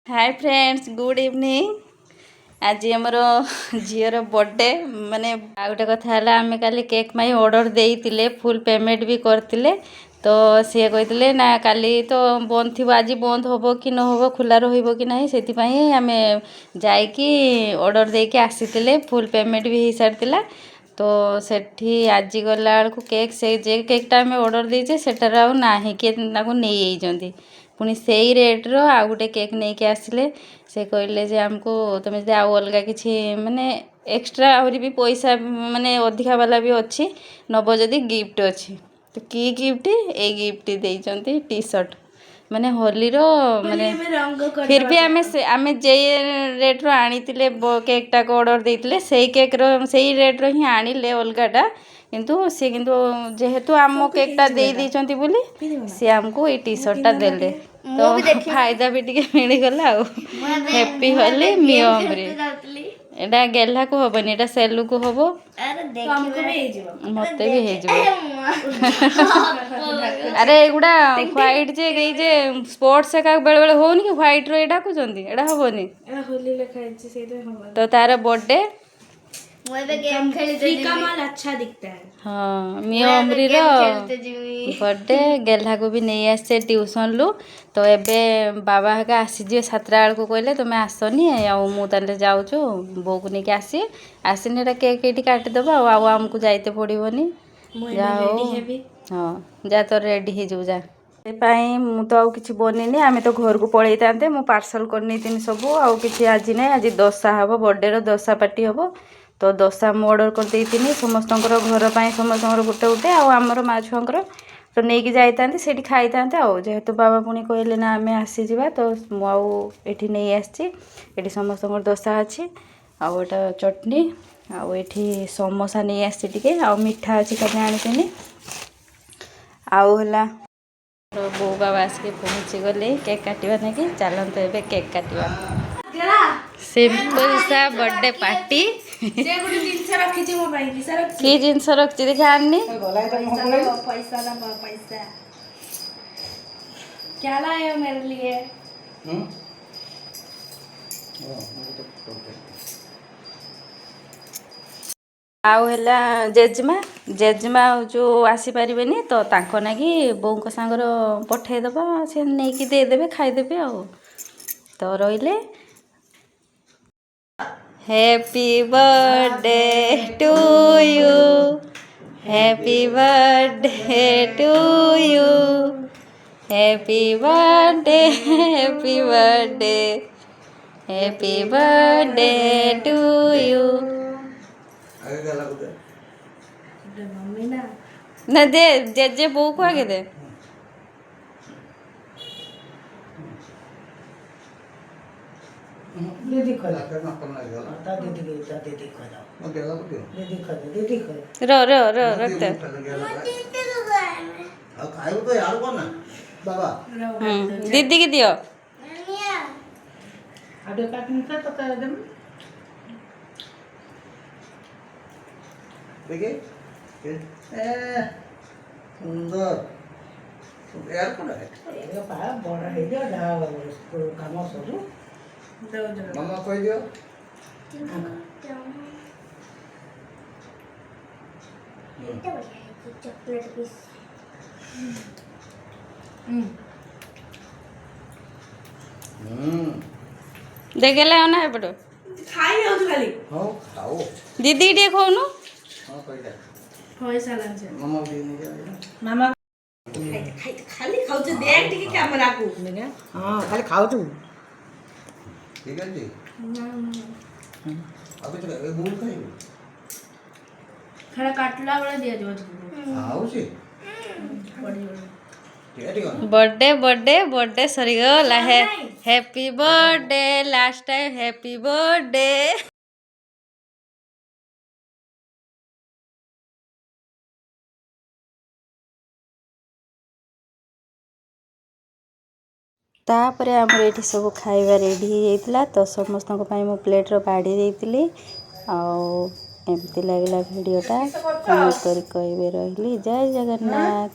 Hi friends good evening. आज आमर झीर बर्थडे माने आ गोटे कथा है आम काली केक माई ऑर्डर देते फुल पेमेंट भी करते तो सी कहते ना काली तो बंद थी आज बंद हम कि न हम खुला रही कि ना से आम जाकि ऑर्डर देके आसी फुल पेमेंट भी हो सारी तो सेठी आज गला बेलू केक से जे केकटा आम ऑर्डर देचे सेटार आ ना किए नहीं पुणी से रेट्र आउ गोटे केक नहीं के आसिले से कहले जे आमको तुम जब आउ अलग किसी माने एक्सट्रा आहरी भी पैसा माने अधिका वाला भी अच्छी नब जदि गिफ्ट अच्छी तो कि गिफ्ट ए गिफ्ट देइचंती टी शर्ट माने होली रो माने फिर भी आमे जे रेट रो आनीतिले केक टा को ऑर्डर देइतिले सेही केक रो सेही रेट रो ही आनीले अलगाटा किंतु सी किंतु जेहेतु आम केकटा दे देइचंती बोली सी आमको ये टी शर्टटा देले तो फायदा भी टिके मिलगला हैप्पी होली मियमरे एटा गेल्हा को हबनी एटा सेलु को हबो मते भी हे अरे एगुड़ा व्हाइट जे स्पोर्ट्स का बेले बेले होनी कि व्हाइट रो एटा कुचंती एटा हबनी एटा होली लेखा है सेटा हबो तो तार बर्थडे अच्छा दिखता है। हाँ मी अमरी बर्थडे गेल्हा को भी नहीं आसे ट्यूशन लु तो एबे बाबा हेका आसीजे 7टा बेल को कहले तुम आसनी मुझे जाऊँ बो को लेकिन आसीनी केक ये काटिदेव आमको जाइते पड़ोनी जा हाँ जा तो रेडी हो जा मु तो आउ किसी बनी आम तो घर को पलि था मु पार्सल करनी सब आउ कि आज ना आज दशा हम बर्थडे रो दशा पार्टी हम तो दशा मु ऑर्डर कर देती समस्त घर पर समस्त गोटे गोटे आमर माँ छुआर तो नहीं जाता से खाई था जेहेतु बाबा पुणी कहले ना आम आसीजा तो मुझे नहीं आसी समस्त दशा अच्छी आटा चटनी आठी समोसा नहीं आसी टे आ मिठा अच्छी कभी आनी आउला बो बाबा आसिक पहुँची गले केक काटवा नहीं चलते ए केक काटवा सिंपल सा बर्थडे पार्टी कि जिनस रखी देखा आनी पैसा क्या लाए हो मेरे लिए आउला जेजेमा जो आसी पारे तो तांको नागी बों सांगर पठेदेव से नहीं देदेवे खाईदेवे आ तो रहिले happy birthday to you happy birthday to you happy birthday happy birthday happy birthday to you ना दे जे बो को आगे दे दीदी खोला दीदी रो रो रो रखते दीदी की दियो देखिए सुंदर यार कौन है ये पाया बड़ा है जो जा काम सरू मामा कह दियो चॉकलेट पीस देखेला ना एपटो खाई हो खाली हां खाओ दीदी टे खाउनु हां कइटा पैसा लांचे मामा दे नहीं मामा खाली खाउ छ देख टिके कैमरा को हां खाली खाउ छु ठीक है जी अबे तो एक मूल खाई खड़ा काटला वाला दिया जो आउ छी बर्थडे बर्थडे बर्थडे सरी गला है happy birthday last time happy birthday तापर आमर ये सब खाଇବା रेडी होता तो समस्त मु प्लेट रो बाड़ी देती आमती लगला भिडटा कमेंट कर कहे रही जय जगन्नाथ।